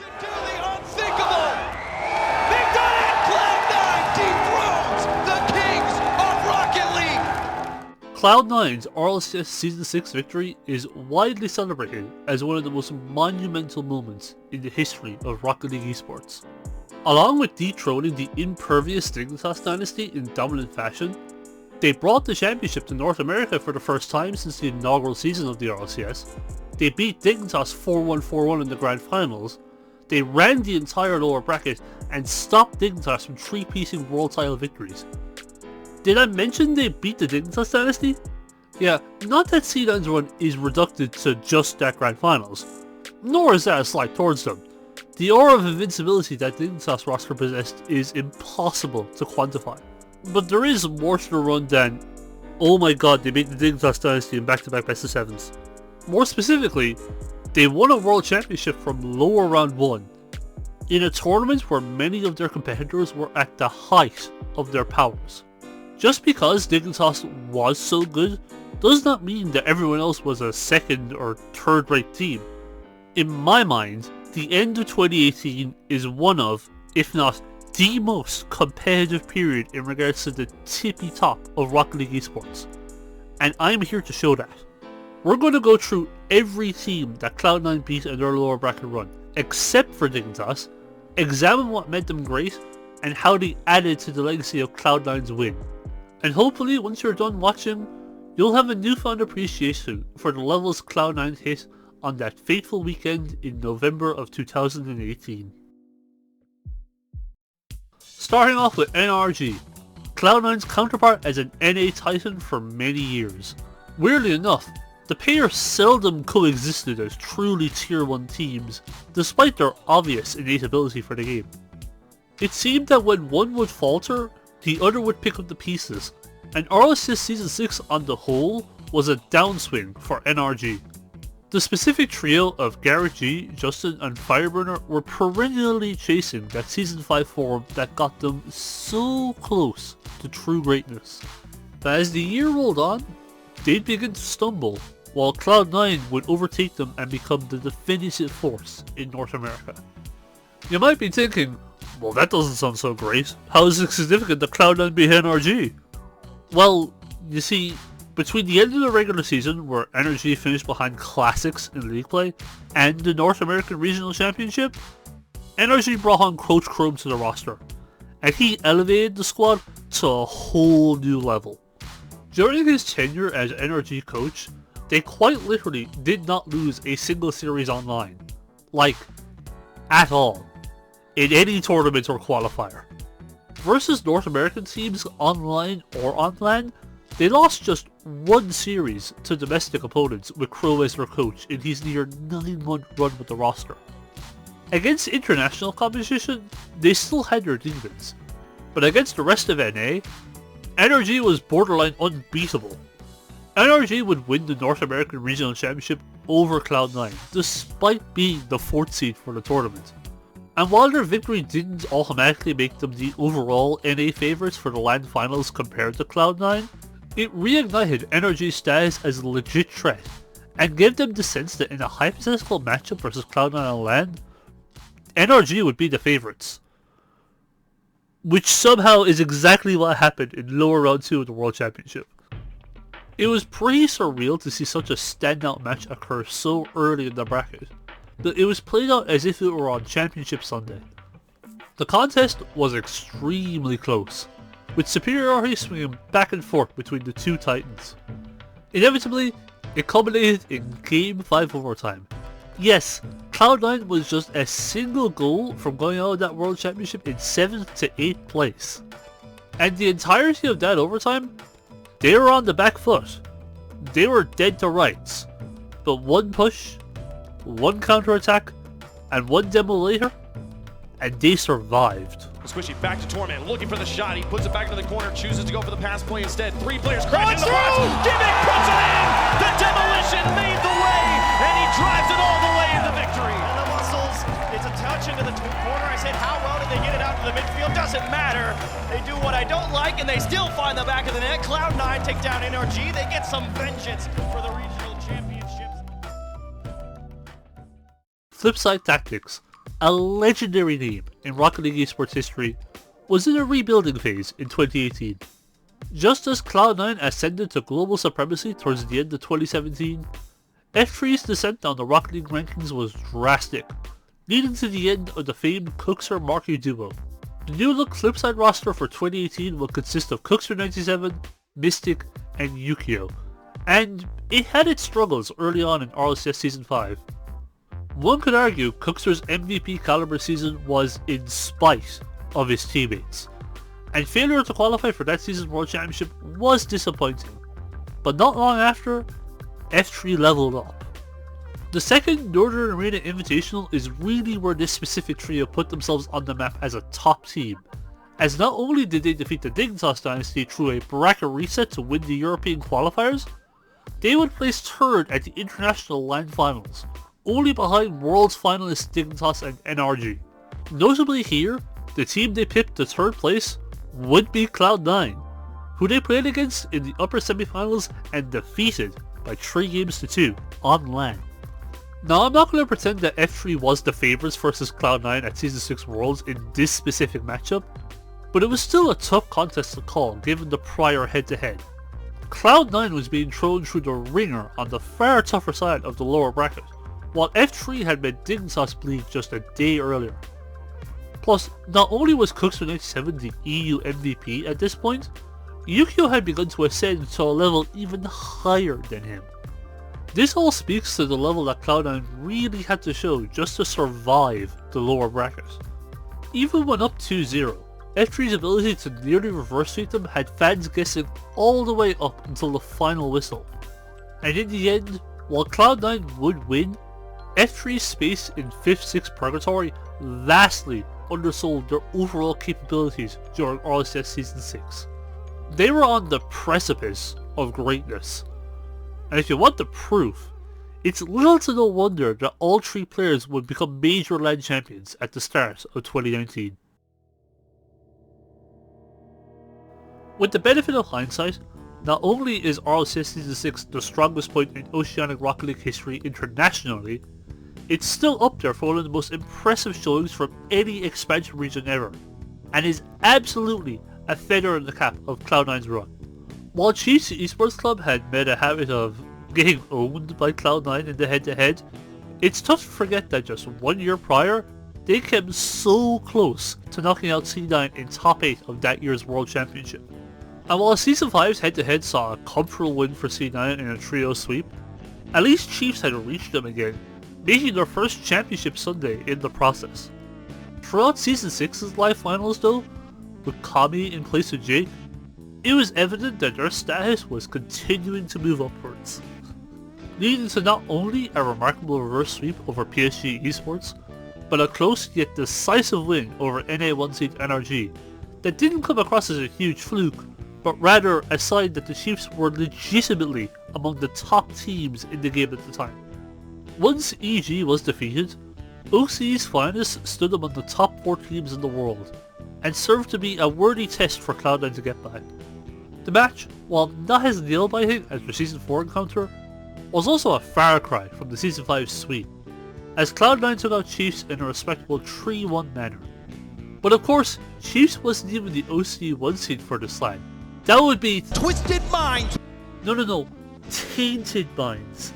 To do the unthinkable! They've done it! Cloud9 dethrones the kings of Rocket League! Cloud9's RLCS Season 6 victory is widely celebrated as one of the most monumental moments in the history of Rocket League esports. Along with dethroning the impervious Dignitas dynasty in dominant fashion, they brought the championship to North America for the first time since the inaugural season of the RLCS. They beat Dignitas 4-1-4-1 in the grand finals. They ran the entire lower bracket and stopped Dignitas from three-piecing world title victories. Did I mention they beat the Dignitas dynasty? Yeah, not that C9's run is reducted to just that grand finals, nor is that a slight towards them. The aura of invincibility that Dignitas roster possessed is impossible to quantify. But there is more to the run than, oh my god, they beat the Dignitas dynasty in back-to-back best of sevens. More specifically, they won a world championship from lower round 1, in a tournament where many of their competitors were at the height of their powers. Just because Dignitas was so good, does not mean that everyone else was a second or third rate team. In my mind, the end of 2018 is one of, if not the most competitive period in regards to the tippy top of Rocket League esports. And I'm here to show that. We're going to go through every team that Cloud9 beat in their lower bracket run, except for Dignitas, examine what made them great, and how they added to the legacy of Cloud9's win. And hopefully, once you're done watching, you'll have a newfound appreciation for the levels Cloud9 hit on that fateful weekend in November of 2018. Starting off with NRG, Cloud9's counterpart as an NA Titan for many years. Weirdly enough, the pair seldom coexisted as truly tier 1 teams, despite their obvious innate ability for the game. It seemed that when one would falter, the other would pick up the pieces, and RLCS Season 6 on the whole was a downswing for NRG. The specific trio of Garrett G, Justin and Fireburner were perennially chasing that Season 5 form that got them so close to true greatness. But as the year rolled on, they'd begin to stumble, while Cloud9 would overtake them and become the definitive force in North America. You might be thinking, well, that doesn't sound so great. How is it significant that Cloud9 beat NRG? Well, you see, between the end of the regular season, where NRG finished behind Classics in league play, and the North American Regional Championship, NRG brought on Coach Chrome to the roster, and he elevated the squad to a whole new level. During his tenure as NRG coach, they quite literally did not lose a single series online. Like, at all. In any tournament or qualifier. Versus North American teams online or on LAN, they lost just one series to domestic opponents with Crow as their coach in his near 9-month run with the roster. Against international competition, they still had their demons, but against the rest of NA, NRG was borderline unbeatable. NRG would win the North American Regional Championship over Cloud9, despite being the 4th seed for the tournament. And while their victory didn't automatically make them the overall NA favourites for the LAN finals compared to Cloud9, it reignited NRG's status as a legit threat, and gave them the sense that in a hypothetical matchup versus Cloud9 on LAN, NRG would be the favourites. Which somehow is exactly what happened in lower round 2 of the World Championship. It was pretty surreal to see such a standout match occur so early in the bracket, but it was played out as if it were on Championship Sunday. The contest was extremely close, with superiority swinging back and forth between the two Titans. Inevitably, it culminated in Game 5 overtime. Yes, Cloud9 was just a single goal from going out of that World Championship in 7th to 8th place. And the entirety of that overtime, they were on the back foot. They were dead to rights. But one push, one counter-attack, and one demo later, and they survived. Squishy back to Torment, looking for the shot. He puts it back into the corner, chooses to go for the pass play instead. 3 players crash into the box. Gimmick puts it in! The demolition made the way, and he drives it all the way into victory. And the muscles, it's a touch into the corner. I said, how well did they get it out to the midfield? Doesn't matter. They do what I don't like, and they still find the back of the net. Cloud9 take down NRG. They get some vengeance for the regional championships. Flipsid3 Tactics, a legendary name in Rocket League esports history, was in a rebuilding phase in 2018. Just as Cloud9 ascended to global supremacy towards the end of 2017, F3's descent down the Rocket League rankings was drastic, leading to the end of the famed Cookser-Marky duo. The new look Flipside roster for 2018 will consist of Cookser97, Mystic, and Yukio, and it had its struggles early on in RLCS Season 5. One could argue Cookser's MVP caliber season was in spite of his teammates, and failure to qualify for that season's World Championship was disappointing, but not long after, F3 leveled up. The second Northern Arena Invitational is really where this specific trio put themselves on the map as a top team, as not only did they defeat the Dignitas Dynasty through a bracket reset to win the European qualifiers, they would place third at the International LAN Finals, only behind Worlds finalists Dignitas and NRG. Notably here, the team they picked to third place would be Cloud9, who they played against in the upper semi-finals and defeated by 3-2 on LAN. Now I'm not going to pretend that F3 was the favourites versus Cloud9 at Season 6 Worlds in this specific matchup, but it was still a tough contest to call given the prior head-to-head. Cloud9 was being thrown through the ringer on the far tougher side of the lower bracket, while F3 had made Dignitas bleed just a day earlier. Plus, not only was Cookser97 the EU MVP at this point, Yukio had begun to ascend to a level even higher than him. This all speaks to the level that Cloud9 really had to show just to survive the lower bracket. Even when up 2-0, F3's ability to nearly reverse sweep them had fans guessing all the way up until the final whistle. And in the end, while Cloud9 would win, F3's space in 5th-6th Purgatory vastly undersold their overall capabilities during RLCS Season 6. They were on the precipice of greatness. And if you want the proof, it's little to no wonder that all three players would become major LAN champions at the start of 2019. With the benefit of hindsight, not only is RLCS Season 6 the strongest point in Oceanic Rocket League history internationally, it's still up there for one of the most impressive showings from any expansion region ever, and is absolutely a feather in the cap of Cloud9's run. While Chiefs Esports Club had made a habit of getting owned by Cloud9 in the head-to-head, it's tough to forget that just 1 year prior, they came so close to knocking out C9 in top 8 of that year's World Championship. And while Season 5's head-to-head saw a comfortable win for C9 in a trio sweep, at least Chiefs had reached them again, making their first championship Sunday in the process. Throughout Season 6's live finals though, with Kami in place of Jake, it was evident that their status was continuing to move upwards, leading to not only a remarkable reverse sweep over PSG Esports, but a close yet decisive win over NA1 seed NRG that didn't come across as a huge fluke, but rather a sign that the Chiefs were legitimately among the top teams in the game at the time. Once EG was defeated, OCE's finest stood among the top 4 teams in the world, and served to be a worthy test for Cloud9 to get by. The match, while not as nail-biting as their Season 4 encounter, was also a far cry from the Season 5 sweep, as Cloud9 took out Chiefs in a respectable 3-1 manner. But of course, Chiefs wasn't even the OCE 1 seed for this LAN. That would be Twisted Mind! No, Tainted Minds.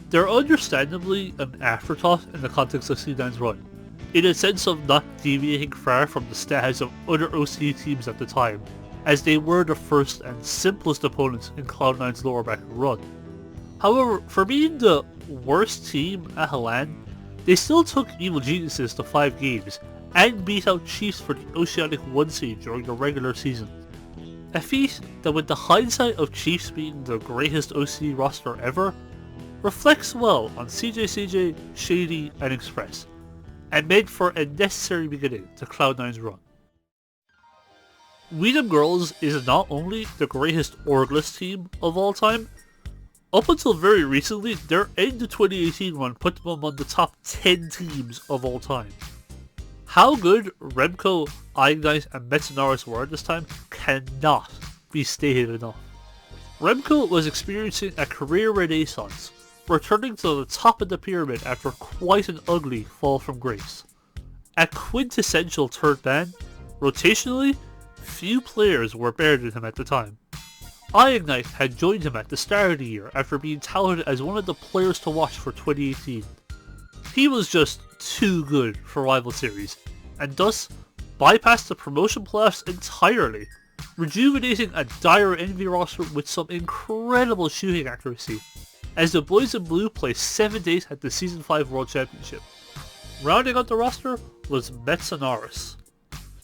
They're understandably an afterthought in the context of C9's run, in a sense of not deviating far from the status of other OCE teams at the time, as they were the first and simplest opponents in Cloud9's lower bracket run. However, for being the worst team at LAN, they still took Evil Geniuses to 5 games, and beat out Chiefs for the Oceanic 1 seed during the regular season. A feat that, with the hindsight of Chiefs being the greatest OCE roster ever, reflects well on CJ, Shady, and Express, and made for a necessary beginning to Cloud9's run. Dem Girlz is not only the greatest orgless team of all time, up until very recently, their end of 2018 run put them among the top 10 teams of all time. How good Remco, Ignite, and Metanaris were at this time cannot be stated enough. Remco was experiencing a career renaissance, returning to the top of the pyramid after quite an ugly fall from grace. A quintessential third man, rotationally, few players were better than him at the time. Ignite had joined him at the start of the year after being touted as one of the players to watch for 2018. He was just too good for Rival Series, and thus bypassed the promotion playoffs entirely, rejuvenating a dire Envy roster with some incredible shooting accuracy, as the boys in blue placed 7th 8 at the Season 5 World Championship. Rounding out the roster was Metsanaris.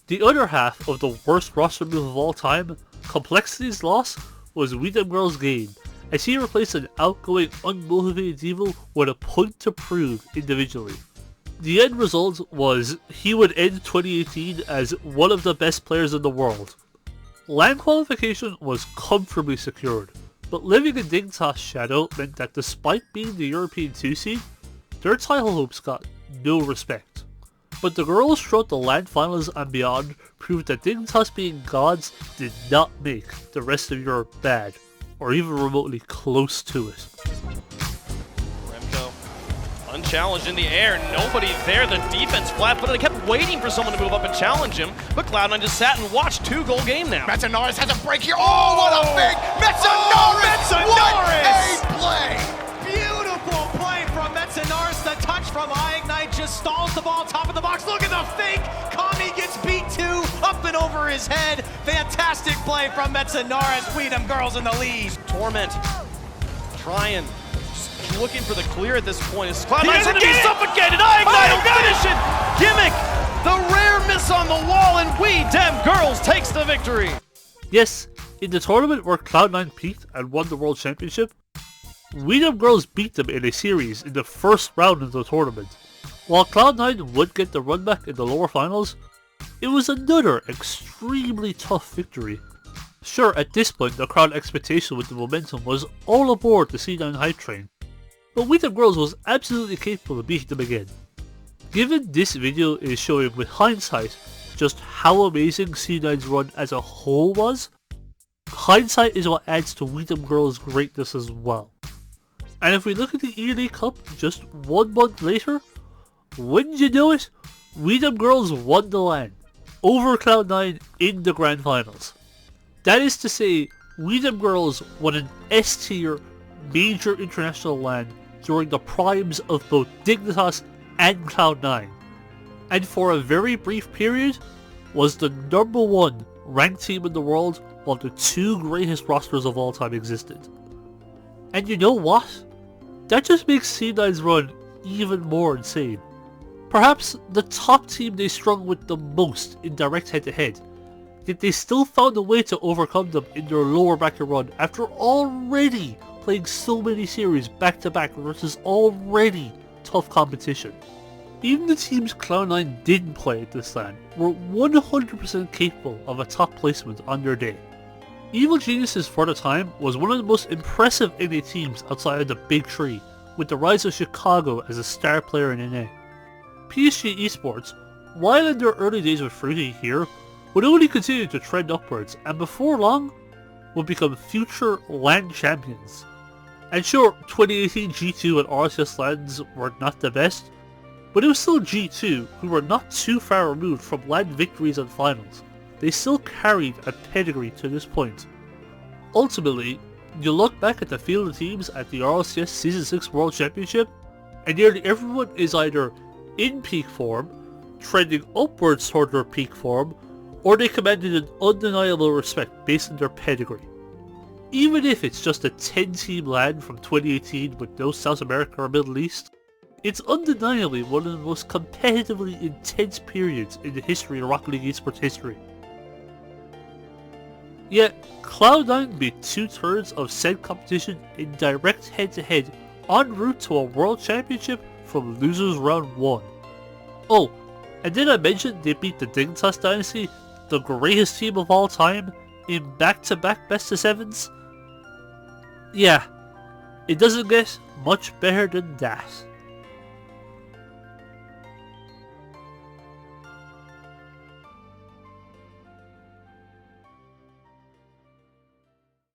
The other half of the worst roster move of all time, Complexity's loss, was Dem Girlz' gain, as he replaced an outgoing, unmotivated Devo with a point to prove individually. The end result was he would end 2018 as one of the best players in the world. LAN qualification was comfortably secured, but living in Dignitas' shadow meant that despite being the European 2 seed, their title hopes got no respect. But the girls throughout the LAN finals and beyond proved that Dignitas being gods did not make the rest of Europe bad, or even remotely close to it. Remco, unchallenged in the air, nobody there, the defense flat, but they kept waiting for someone to move up and challenge him, but Cloud9 just sat and watched 2-goal game now. Metsanaris has a break here. Oh, what a fake! Metsanaris! What a play! Beautiful play from Metsanaris. The touch from Ignite just stalls the ball top of the box. Look at the fake. Kami gets beat too, up and over his head. Fantastic play from Metsanaris. Dem Girlz in the lead. Torment trying, just looking for the clear at this point. Is Cloud9 going to be suffocated? Ignite will finish it. Gimmick, the rare miss on the wall, and Dem Girlz takes the victory. Yes, in the tournament where Cloud9 peaked and won the World Championship, Dem Girlz beat them in a series in the first round of the tournament. While Cloud9 would get the run back in the lower finals, it was another extremely tough victory. Sure, at this point the crowd expectation with the momentum was all aboard the C9 hype train, but Dem Girlz was absolutely capable of beating them again. Given this video is showing with hindsight just how amazing C9's run as a whole was, hindsight is what adds to Dem Girlz' greatness as well. And if we look at the ELA Cup just 1 month later, wouldn't you know it, Dem Girlz won the LAN over Cloud9 in the Grand Finals. That is to say, Dem Girlz won an S-tier major international LAN during the primes of both Dignitas and Cloud9, and for a very brief period was the #1 ranked team in the world while the 2 greatest rosters of all time existed. And you know what? That just makes C9's run even more insane. Perhaps the top team they strung with the most in direct head-to-head, yet they still found a way to overcome them in their lower bracket run after already playing so many series back-to-back versus already tough competition. Even the teams Cloud9 didn't play at this LAN were 100% capable of a top placement on their day. Evil Geniuses for the time was one of the most impressive NA teams outside of the Big Three, with the rise of Chicago as a star player in NA. PSG Esports, while in their early days with Fruity here, would only continue to trend upwards and before long would become future LAN champions. And sure, 2018 G2 and RLCS LANs were not the best, but it was still G2 who were not too far removed from LAN victories and finals. They still carried a pedigree to this point. Ultimately, you look back at the field of teams at the RLCS Season 6 World Championship, and nearly everyone is either in peak form, trending upwards toward their peak form, or they commanded an undeniable respect based on their pedigree. Even if it's just a 10-team LAN from 2018 with no South America or Middle East, it's undeniably one of the most competitively intense periods in the history of Rocket League esports history. Yet, Cloud9 beat 2/3 of said competition in direct head-to-head en route to a World Championship from losers round 1. Oh, and did I mention they beat the Dignitas Dynasty, the greatest team of all time, in back-to-back best-of-7s? Yeah, it doesn't get much better than that.